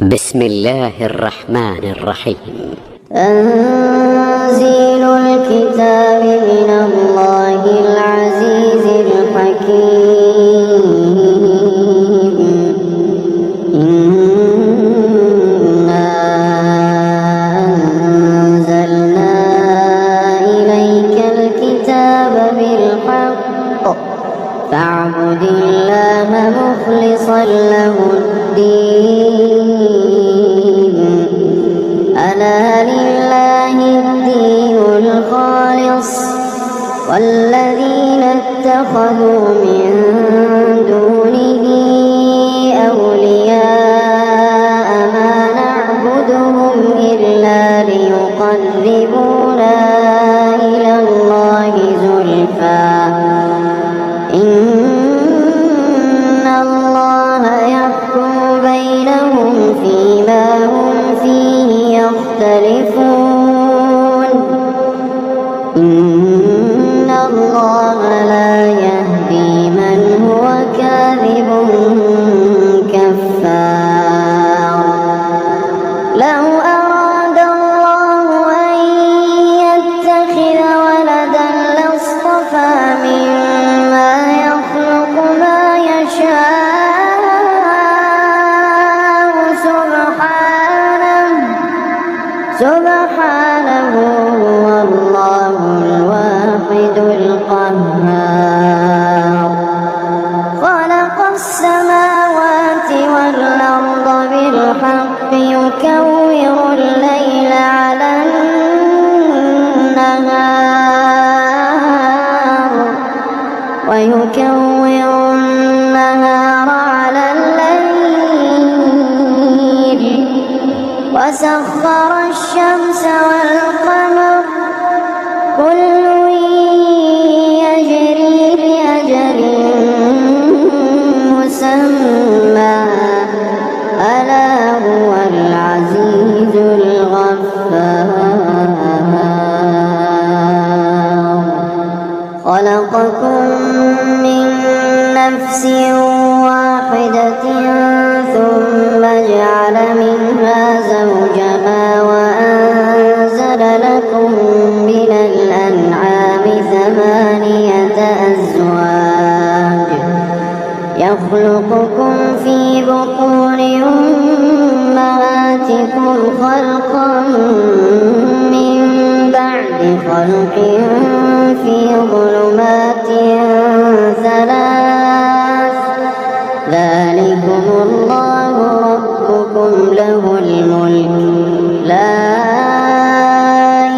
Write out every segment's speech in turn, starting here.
بسم الله الرحمن الرحيم. تنزيل الكتاب من الله العزيز الحكيم. إنا أنزلنا إليك الكتاب بالحق فاعبد الله مخلصا له الدين. ألا لله الدين الخالص والذين اتخذوا من دونه أولياء ما نعبدهم إلا ليقربونا إلى الله زلفى إن الله يحكم بينهم فيما هم فيه يختلفون. إن الله لا يهدي من هو كاذب كفار. لو أراد الله أن يتخذ ولدا لاصطفى مما يخلق ما يشاء سبحانه هو الله الواحد القهار. خلق السماوات والأرض بالحق يكور الليل على النهار ويكور النهار على الليل وسخر الشمس والقمر كل يجري لأجل مسمى ألا هو العزيز الغفار. خلقكم من نفس واحدة ثم جعل منها زوجها وأنزل لكم من الأنعام 8 أزواج يخلقكم في بطون أمهاتكم خلقا من بعد خلق في ظلمات 3 ذلكم الله ربكم له الملك لا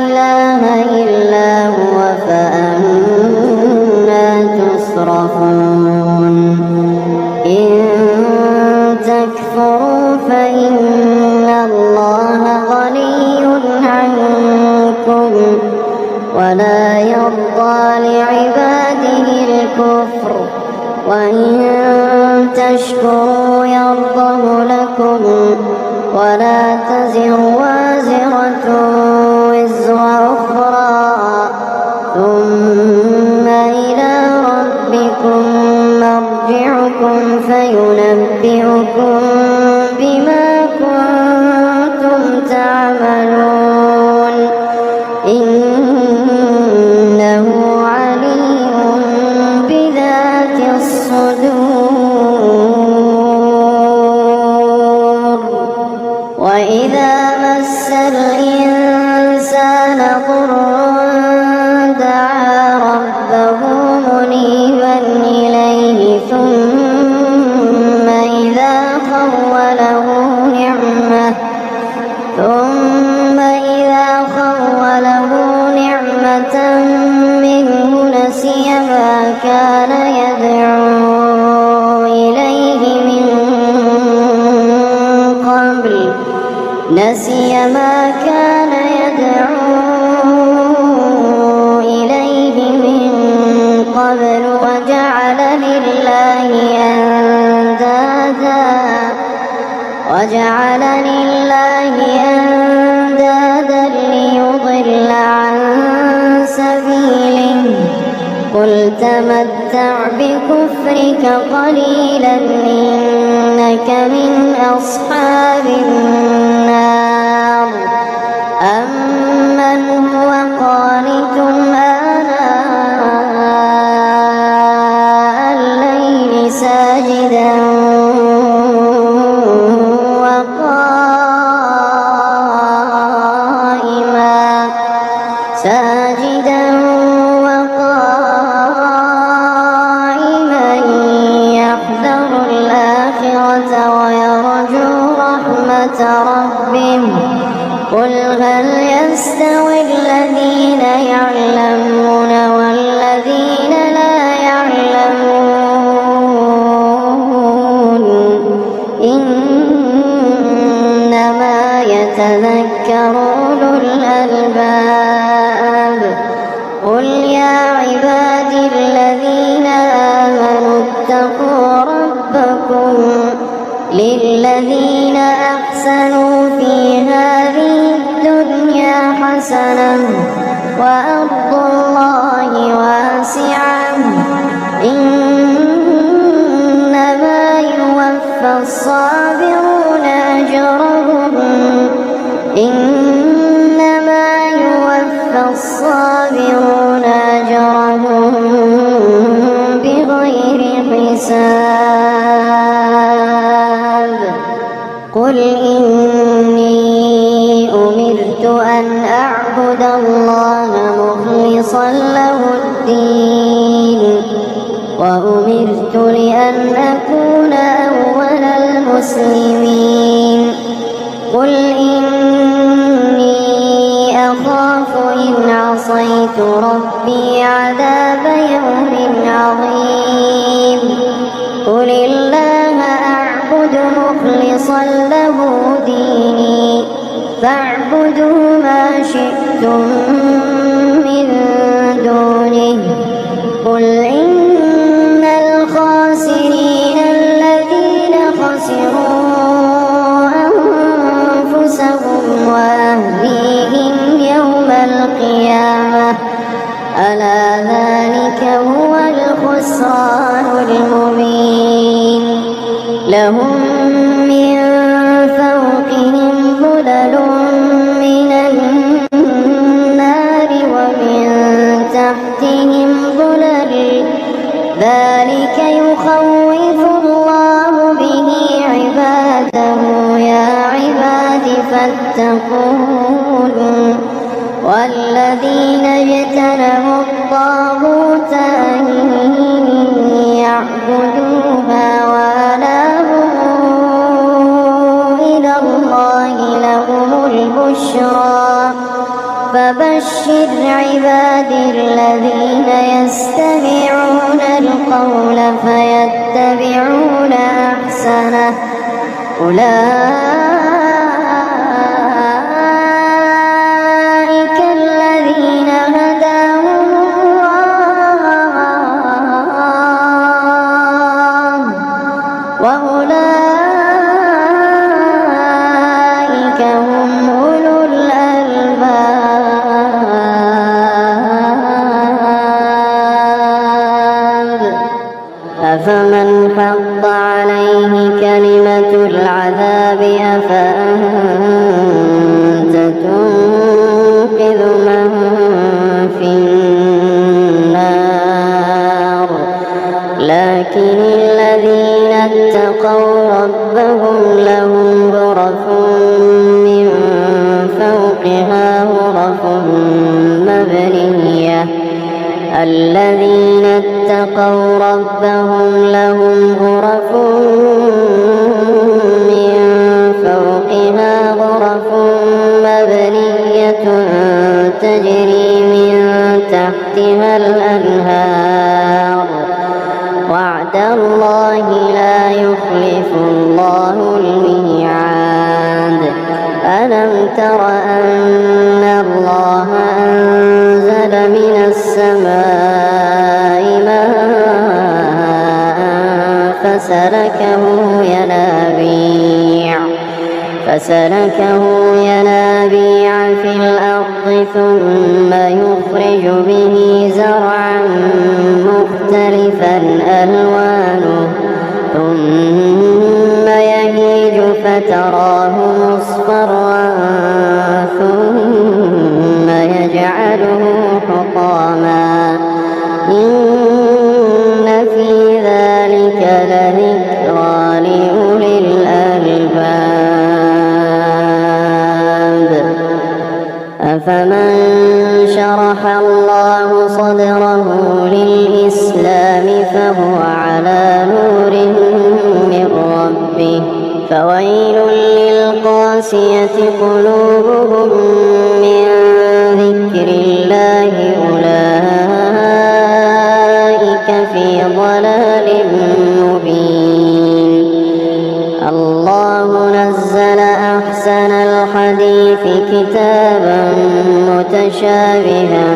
إله إلا هو فأنى تصرفون. إن تكفروا فإن الله غني عنكم ولا يرضى لعباده الكفر وإن تشكروا يرضه لكم ولا تزر وازرة وزر أخرى ثم إلى ربكم مرجعكم فينبئكم بما كنتم تعملون. إنه عليم بذات الصدور. وإذا مس الإنسان ضر دعا ربه منيبا إليه ثم إذا خوله نعمة منه نسي ما كان يدعو إليه من قبل وجعل لله أندادا ليضل عن سبيله. قل تمتع بكفرك قليلا إنك من أصحاب رحمة ربه قل هل يستوي الذين يعلمون والذين لا يعلمون إنما يتذكر أولو الألباب قل يا عبادي الذين آمنوا اتقوا ربكم للذين أحسنوا في هذه الدنيا حسنة وأرض الله واسعة إنما يوفى الصابرون أجرهم إنما يوفى الصابرون أجرهم بغير حساب قل إني أمرت أن أعبد الله مخلصا له الدين وأمرت لأن أكون أول المسلمين قل إني أخاف إن عصيت ربي عذاب يوم عظيم قل الله أعبد مخلصا له ديني فاعبدوا ما شئتم من دونه قل إن الخاسرين الذين خسروا أنفسهم وأهليهم يوم القيامة ألا ذلك هو الخسران المبين لهم من فوقهم ظلل من النار ومن تحتهم ظلل ذلك يخوف الله به عباده يا عباد فاتقون والذين اجتنبوا الطاغوت أن يعبدوها وأنابوا إلى الله لهم البشرى فبشر عبادي الذين يستمعون القول فيتبعون أحسنه أولئك الذين هداهم الله وأولئك هم أولو الألباب أفمن حق عليه كلمة العذاب أفأنت تنقذ من في النار لكن الذين اتقوا ربهم لهم غرف من فوقها غرف مبنية الذين اتقوا ربهم لهم غرف من فوقها غرف مبنية تجري من تحتها الأنهار وعد الله لا يخلف الله الميعاد ألم تر أن الله أنزل من السماء ماء فسلكه ينابيع في الأرض ثم يخرج به زرعا مختلفا ألوانه ثم يهيج فتراه مصفرا ثم يجعله حطاما إن في ذلك لذكرى لأولي الألباب أفمن شرح الله صدره للإسلام فهو على نور من ربه فويل للقاسية قلوبهم من ذكر الله أولئك في ضلال مبين. الله نزل أحسن الحديث كتابا متشابها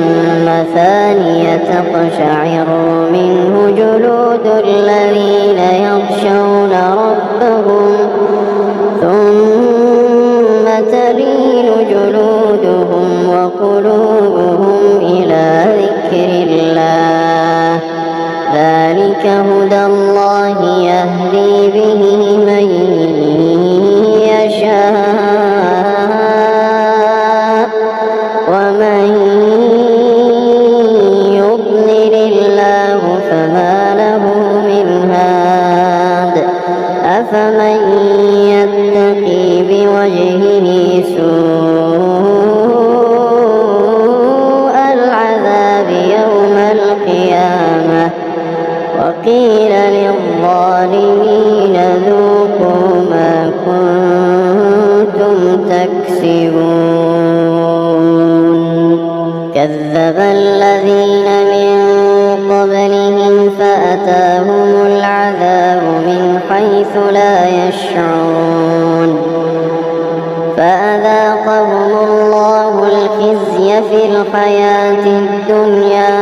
مثانية تقشعر منه جلود الذين يخشون ربهم ثم تلين جلودهم وقلوبهم إلى ذكر الله ذلك هدى الله يهدي به من يشاء ومن يضلل الله فما له من هاد. أفمن يتقي بوجهه سوء العذاب يوم القيامة وقيل للظالمين ذوقوا ما كنتم تكسبون. كذب الذين من قبلهم فأتاهم العذاب من حيث لا يشعرون فأذاقهم الله الخزي في الحياة الدنيا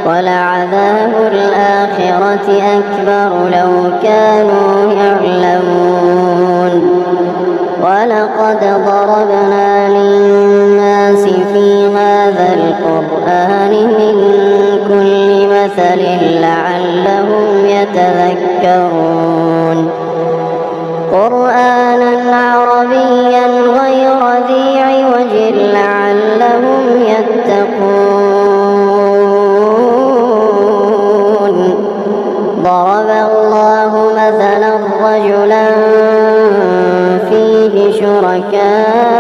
ولعذاب الآخرة أكبر لو كانوا يعلمون. ولقد ضربنا للناس في هذا القرآن من كل مثل لعلهم يتذكرون. قرآنا عربيا غير ذي عوج لعلهم يتقون. ضرب الله مثلا رجلا فيه شركاء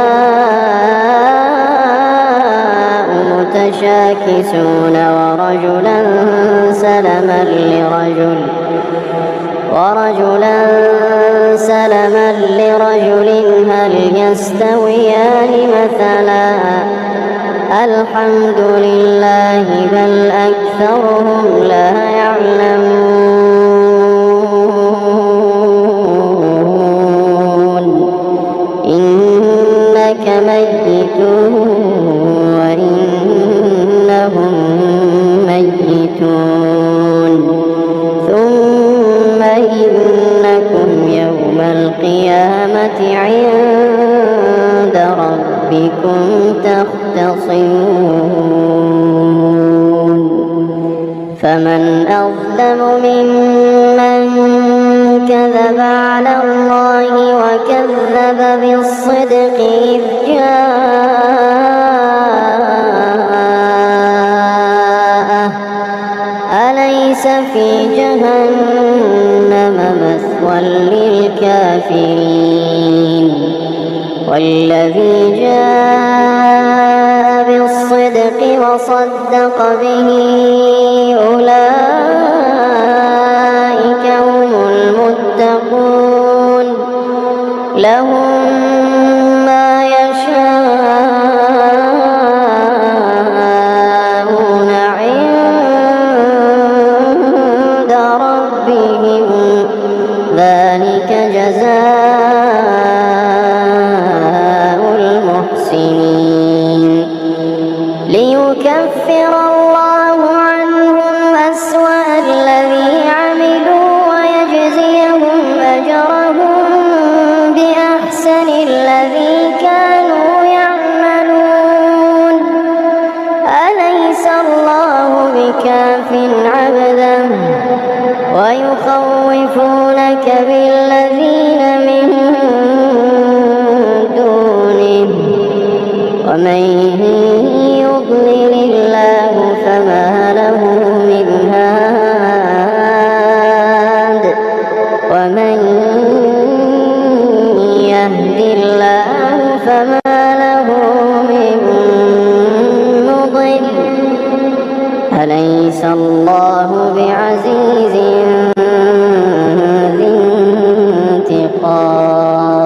متشاكسون ورجلا سلما لرجل هل يستويان مثلا الحمد لله بل أكثرهم لا يعلمون. إنك ميت وإنهم ميتون ثم إنكم يوم القيامة عند ربكم تختصمون. فمن أظلم ممن كذب على الله وكذب بالصدق إذ جاءه أليس في جهنم مثوى للكافرين. والذي جاء بالصدق وصدق به أولئك هم المتقون. لهم ما يشاءون عند ربهم ذلك جزاء المحسنين. ليكفر الله عنهم أسوأ الذي عملوا ويجزيهم أجرهم بأحسن الذي كانوا يعملون. أليس الله بكاف عبده ويخوفونك بالذين من دونه ومن يضلل الله فما له من هاد ومن يهد الله فما له من مضل. أليس الله بعزيز ذي انتقام.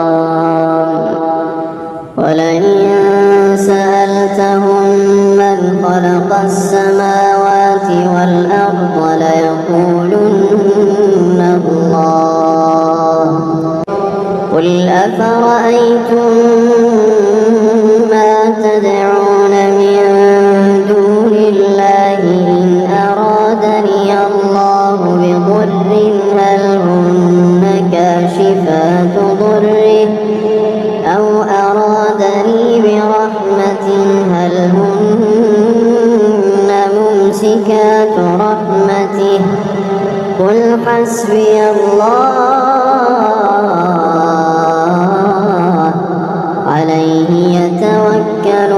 أفرأيتم ما تدعون من دون الله إن أرادني الله بضر هل هن كاشفات ضره أو أرادني برحمة هل هن ممسكات رحمته قل حسبي الله عليه يتوكل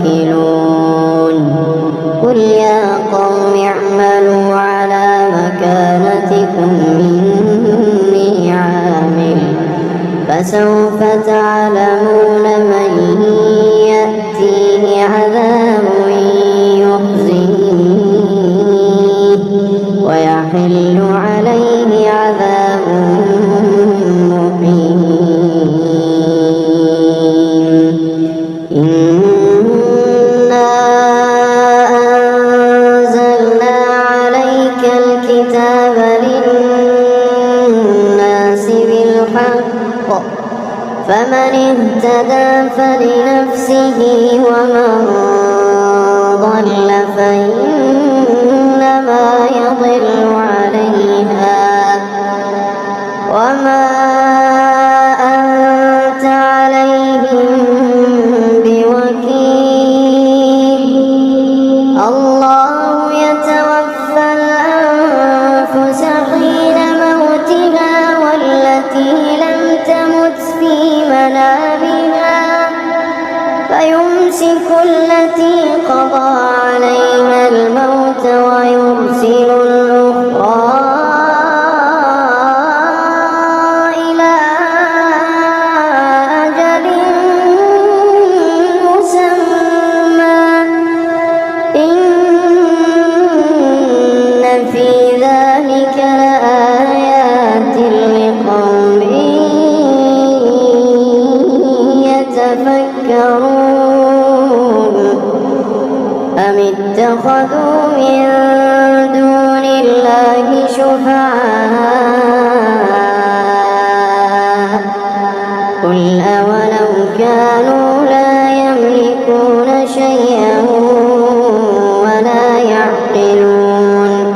المتوكلون قل يا قوم اعملوا على مكانتكم إني عامل فسوف تعلمون من يأتيه عذاب يخزيه ويحل عليه عذاب مقيم إنا أنزلنا عليك الكتاب للناس بالحق فمن اهتدى فلنفسه ومن ضل فإنما يضل عليها وما أنت عليهم بوكيل الله يتوفى الأنفس حين موتها والتي لم تمت في منامها فيمسك التي قضى عليها الموت ويرسل الأخرى إلى أجل مسمى إن في ذلك لآيات لقوم يتفكرون أم اتخذوا من دون الله شفعاء قل أولو كانوا لا يملكون شيئا ولا يعقلون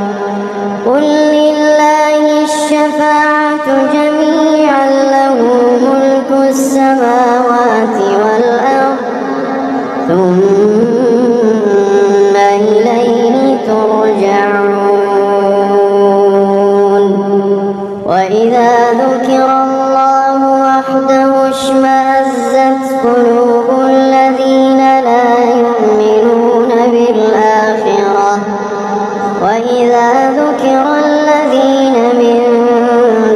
قل لله الشفاعة جميعا له ملك السماوات والأرض ثم إليه ترجعون وإذا ذكر الله وحده اشمأزت قلوب الذين لا يؤمنون بالآخرة وإذا ذكر الذين من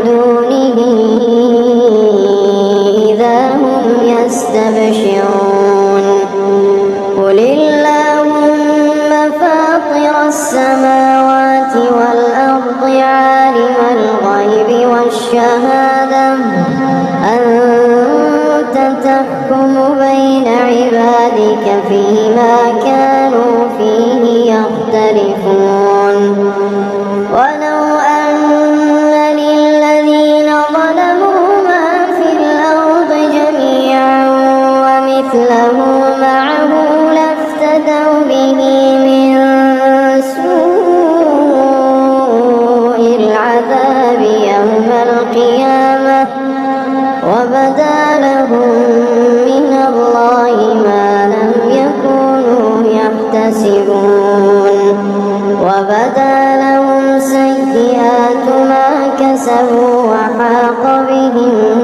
دونه إذا هم يستبشرون قل اللهم فاطر السماوات والأرض عالم الغيب والشهادة أنت تحكم بين عبادك فيما كانوا فيه يختلفون ولو أن للذين ظلموا ما في الأرض جميعا ومثله معه لافتدوا به من سوء العذاب يوم القيامة وبدا لهم من الله ما لم يكونوا يحتسبون وبدا لهم سيئات ما كسبوا وحاق بهم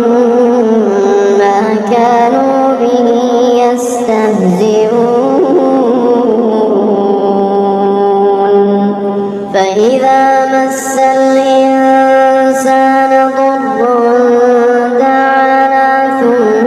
ما كانوا به يستهزئون فإذا مس الإنسان ضر دعانا ثم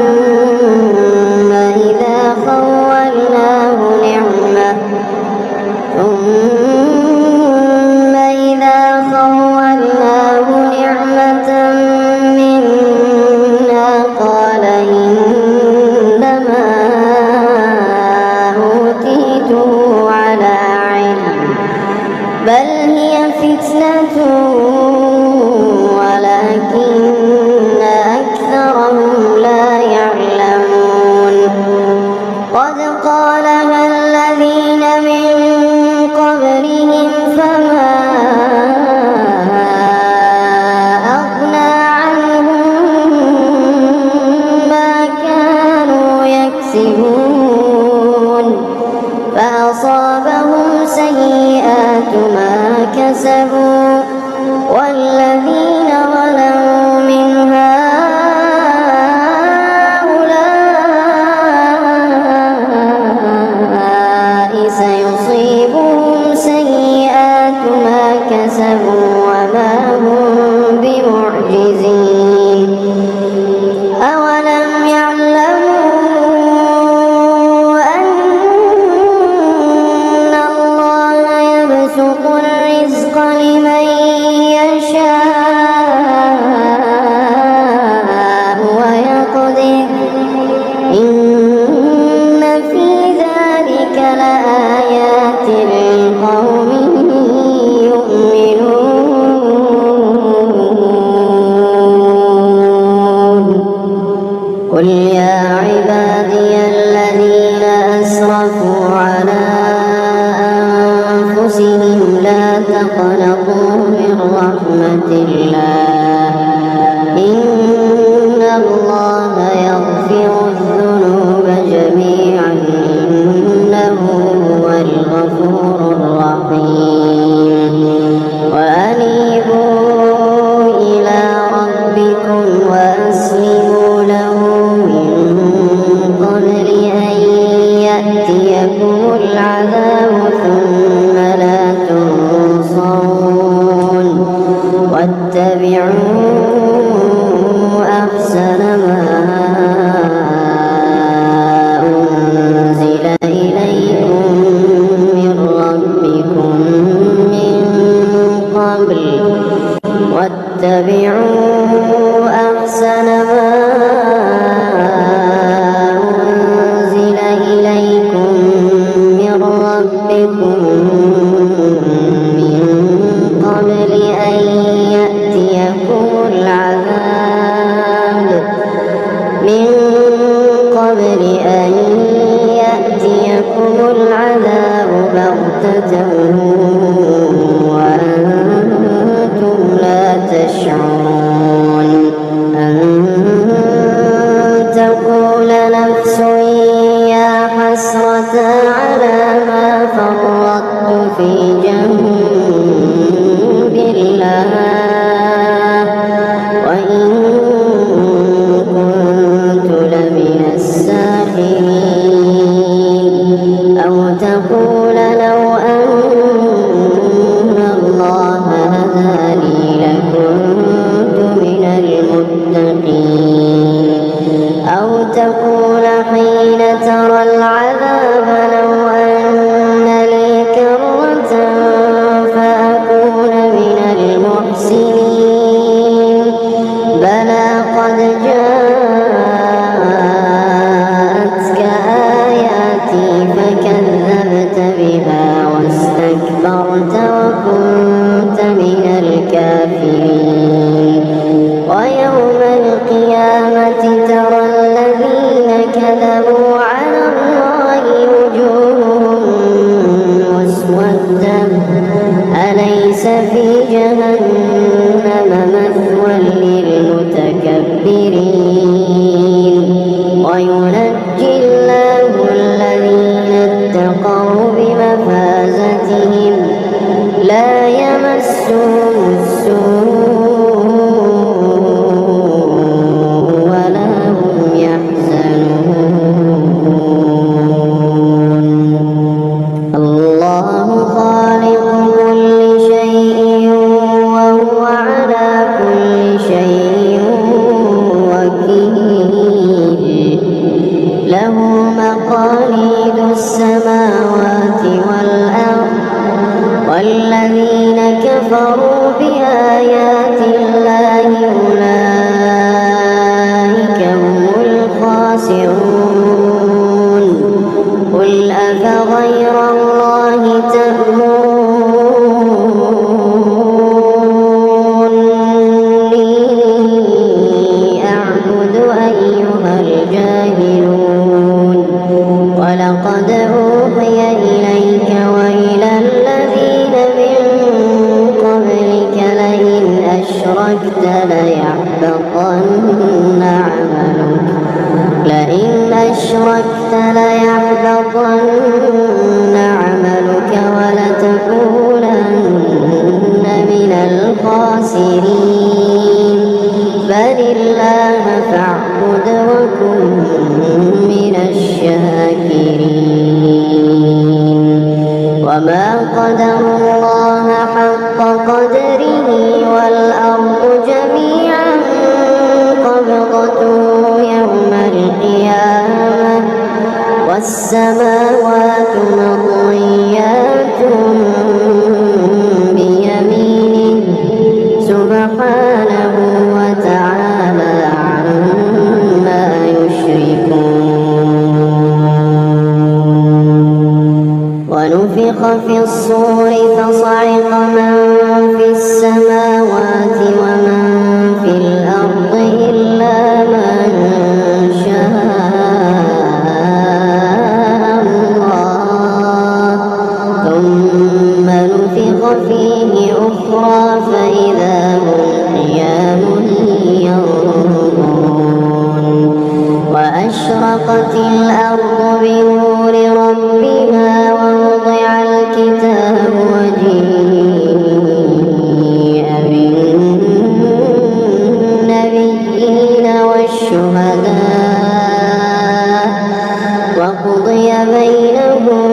قل يا عبادي الذين أسرفوا على أنفسهم لا تقنطوا من رحمة الله إن الله يغفر الذنوب جميعا إنه هو الغفور الرحيم وأنيبوا إلى ربكم وأسلموا له من قبل أن يأتيكم العذاب ثم لا تنصرون واتبعوا أحسن ما أنزل إليكم من ربكم من قبل واتبعوا أحسن ما أنزل إليكم من ربكم من قبل أن يأتيكم العذاب بغتة وأنتم لا تشعرون أن تقول نفس يا حسرة على ما فرطت في جنب الله وإن كنت لمن الساخرين أو تقول لو أن الله هداني لكنت من المتقين أو تقول حين ترى العذاب لو أن لي كرة فأكون من المحسنين بلى قد جاءتك آياتي فكذبت بها واستكبرت وكنت من الكافرين ويوم القيامة ترى الذين كذبوا على الله وجوههم مسودة أليس في جهنم مثوى للمتكبرين وينجي الله الذين اتقوا بمفازتهم لا يمسهم السوء ولا هم يحزنون الله خالق كل شيء وهو على كل شيء وكيل له مقاليد السماوات والأرض والذين كفروا بآيات الله أولئك هم الخاسرون قل أفغير الله تأمروني أعبد أيها الجاهلون ولقد أوحي إليك وإلى الذين من قبلك لئن أشركت ليحبطن عملك ولتكونن من الخاسرين بل الله فاعبد وكن من الشاكرين وما قدر الله حق قدره والأرض جميعا قبضته يوم القيامة والسماوات مطويات بيمينه سبحانه وتعالى عما يشركون ونفخ في الصور فصعق من في السماوات ومن في الأرض إلا من وأشرقت الأرض بنور ربها ووضع الكتاب وجيء بالنبيين والشهداء وقضي بينهم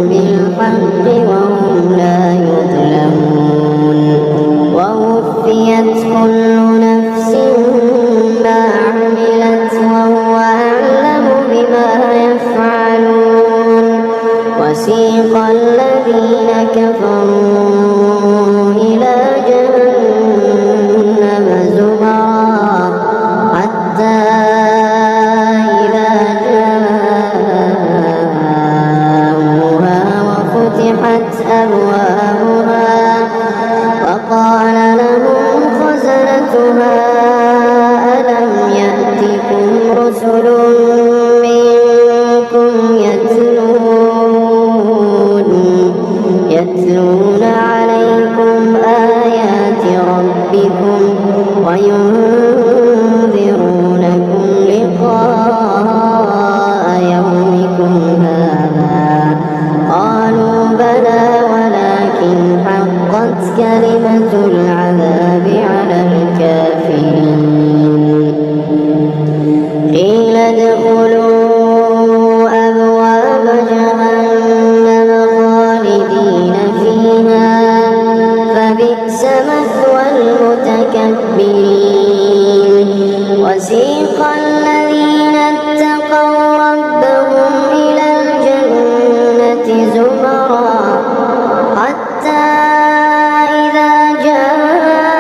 بالحق وهم لا يظلمون ووفيت كل نفس ما عملت وهو أعلم بما يفعلون وسيق الذين كفروا إلى جهنم زمرا حتى إذا جاءوها وفتحت أبوابها وقال لهم خزنتها ألم يأتكم رسل منكم يتلون عليكم آيات ربكم وينذرونكم لقاء يومكم هذا قالوا بلى ولكن حقت كلمة العذاب على الكافرين قيل ادخلوا أبواب جهنم خالدين فيها فبئس مثوى المتكبرين وسيق الذين اتقوا ربهم إلى الجنة زمرا حتى إذا جاءوها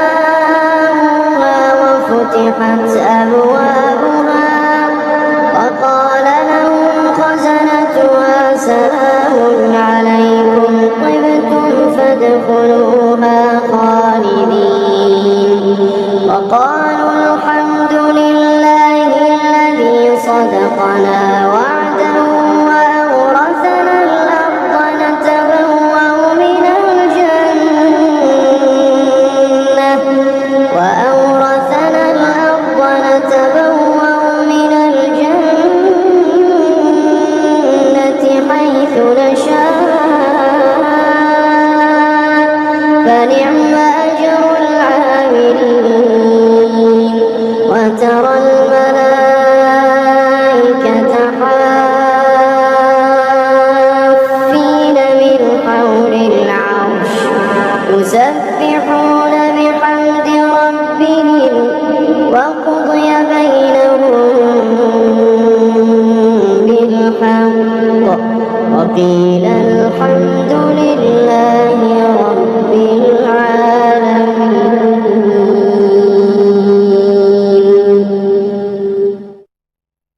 وفتحت أبوابها وقال لهم خزنتها سلام عليكم طبتم فادخلوها خالدين وقالوا الحمد لله الذي صدقنا وعده وأورثنا الأرض نتبوأ من الجنة حيث نشاء فنعم أجر العاملين وترى الملائكة حافين من حول العرش يسبحون بحمد ربهم وقضي بينهم بالحق وقيل الحمد